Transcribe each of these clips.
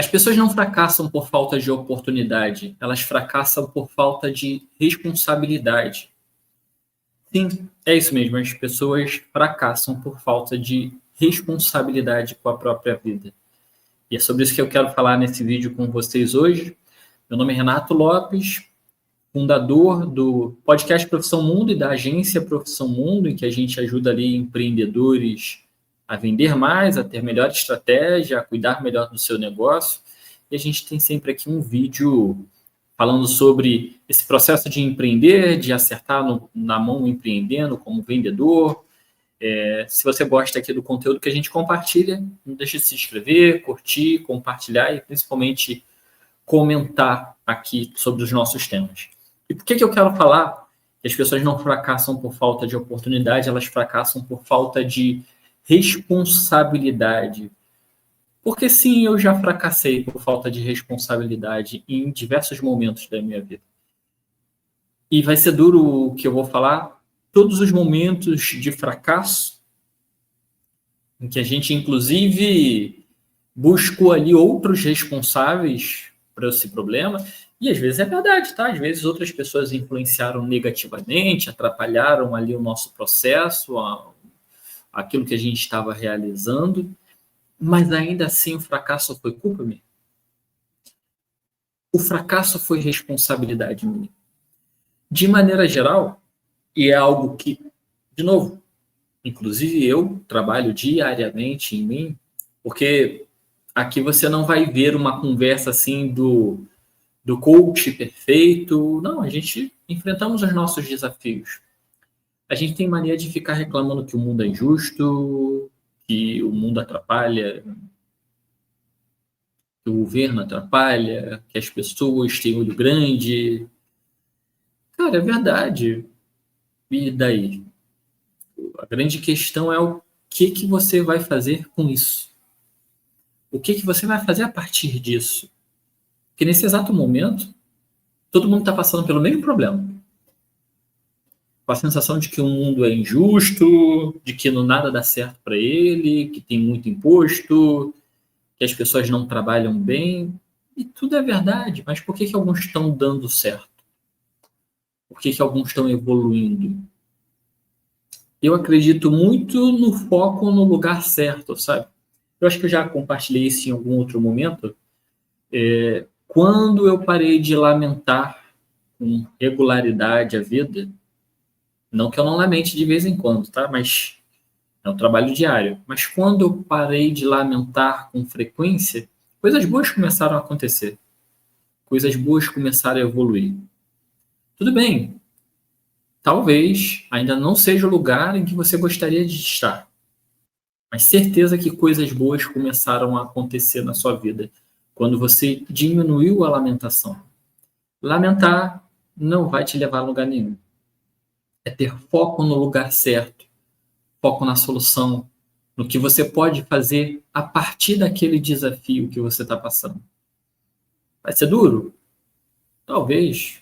As pessoas não fracassam por falta de oportunidade, elas fracassam por falta de responsabilidade. Sim, é isso mesmo, as pessoas fracassam por falta de responsabilidade com a própria vida. E é sobre isso que eu quero falar nesse vídeo com vocês hoje. Meu nome é Renato Lopes, fundador do podcast Profissão Mundo e da agência Profissão Mundo, em que a gente ajuda ali empreendedores a vender mais, a ter melhor estratégia, a cuidar melhor do seu negócio. E a gente tem sempre aqui um vídeo falando sobre esse processo de empreender, de acertar na mão empreendendo como vendedor. Se você gosta aqui do conteúdo que a gente compartilha, não deixe de se inscrever, curtir, compartilhar e principalmente comentar aqui sobre os nossos temas. E por que eu quero falar que as pessoas não fracassam por falta de oportunidade, elas fracassam por falta de responsabilidade? Porque sim, eu já fracassei por falta de responsabilidade em diversos momentos da minha vida. E vai ser duro o que eu vou falar, todos os momentos de fracasso, em que a gente, inclusive, buscou ali outros responsáveis para esse problema, e às vezes é verdade, tá? Às vezes outras pessoas influenciaram negativamente, atrapalharam ali o nosso processo, aquilo que a gente estava realizando, mas ainda assim o fracasso foi culpa minha. O fracasso foi responsabilidade minha. De maneira geral, e é algo que, de novo, inclusive eu trabalho diariamente em mim, porque aqui você não vai ver uma conversa assim do coach perfeito. Não, a gente enfrentamos os nossos desafios. A gente tem mania de ficar reclamando que o mundo é injusto, que o mundo atrapalha, que o governo atrapalha, que as pessoas têm olho grande. Cara, é verdade. E daí? A grande questão é o que você vai fazer com isso. O que você vai fazer a partir disso? Porque nesse exato momento, todo mundo está passando pelo mesmo problema. Com a sensação de que o mundo é injusto, de que nada dá certo para ele, que tem muito imposto, que as pessoas não trabalham bem. E tudo é verdade, mas por que alguns estão dando certo? Por que alguns estão evoluindo? Eu acredito muito no foco no lugar certo, sabe? Eu acho que eu já compartilhei isso em algum outro momento. Quando eu parei de lamentar com regularidade a vida, não que eu não lamente de vez em quando, tá? Mas é um trabalho diário. Mas quando eu parei de lamentar com frequência, coisas boas começaram a acontecer. Coisas boas começaram a evoluir. Tudo bem. Talvez ainda não seja o lugar em que você gostaria de estar. Mas certeza que coisas boas começaram a acontecer na sua vida quando você diminuiu a lamentação. Lamentar não vai te levar a lugar nenhum. É ter foco no lugar certo, foco na solução, no que você pode fazer a partir daquele desafio que você está passando. Vai ser duro? Talvez.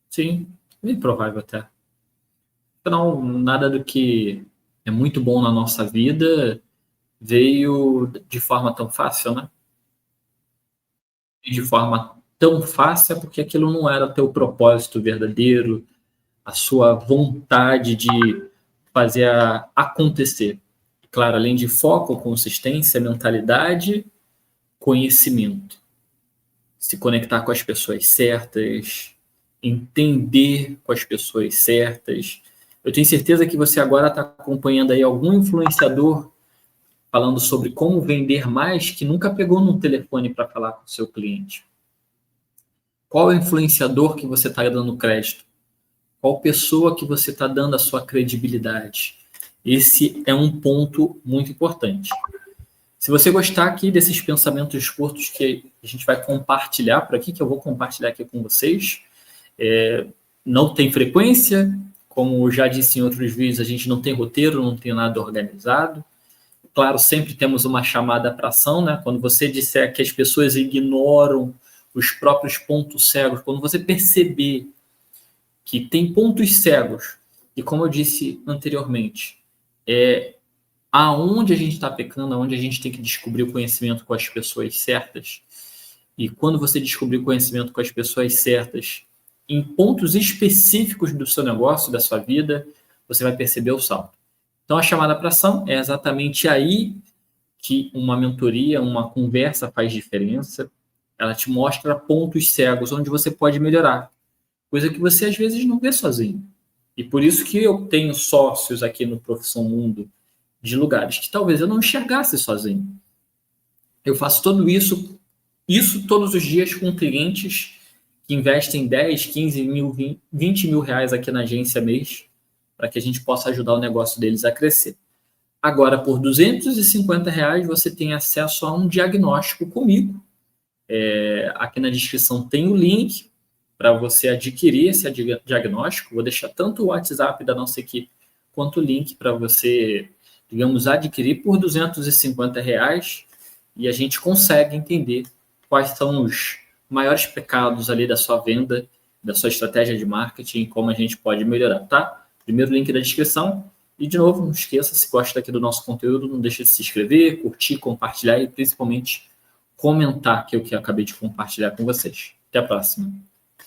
Sim, bem provável até. Afinal, nada do que é muito bom na nossa vida veio de forma tão fácil, né? E de forma tão fácil porque aquilo não era teu propósito verdadeiro, a sua vontade de fazer acontecer. Claro, além de foco, consistência, mentalidade, conhecimento. Se conectar com as pessoas certas, entender com as pessoas certas. Eu tenho certeza que você agora está acompanhando aí algum influenciador falando sobre como vender mais que nunca pegou no telefone para falar com o seu cliente. Qual é o influenciador que você está dando crédito? Qual pessoa que você está dando a sua credibilidade? Esse é um ponto muito importante. Se você gostar aqui desses pensamentos curtos que a gente vai compartilhar por aqui, que eu vou compartilhar aqui com vocês, não tem frequência, como eu já disse em outros vídeos, a gente não tem roteiro, não tem nada organizado. Claro, sempre temos uma chamada para ação, né? Quando você disser que as pessoas ignoram os próprios pontos cegos, quando você perceber que tem pontos cegos, e como eu disse anteriormente, aonde a gente está pecando, aonde a gente tem que descobrir o conhecimento com as pessoas certas. E quando você descobrir o conhecimento com as pessoas certas, em pontos específicos do seu negócio, da sua vida, você vai perceber o salto. Então, a chamada para ação é exatamente aí que uma mentoria, uma conversa faz diferença. Ela te mostra pontos cegos onde você pode melhorar, coisa que você às vezes não vê sozinho. E por isso que eu tenho sócios aqui no Profissão Mundo de lugares que talvez eu não enxergasse sozinho. Eu faço tudo isso todos os dias com clientes que investem 10, 15 mil, 20 mil reais aqui na agência mês, para que a gente possa ajudar o negócio deles a crescer. Agora, por R$ 250, você tem acesso a um diagnóstico comigo. Aqui na descrição tem o link para você adquirir esse diagnóstico. Vou deixar tanto o WhatsApp da nossa equipe quanto o link para você, digamos, adquirir por R$ 250 e a gente consegue entender quais são os maiores pecados ali da sua venda, da sua estratégia de marketing, como a gente pode melhorar, tá? Primeiro link da descrição. E, de novo, não esqueça, se gosta aqui do nosso conteúdo, não deixe de se inscrever, curtir, compartilhar e, principalmente, comentar que eu acabei de compartilhar com vocês. Até a próxima.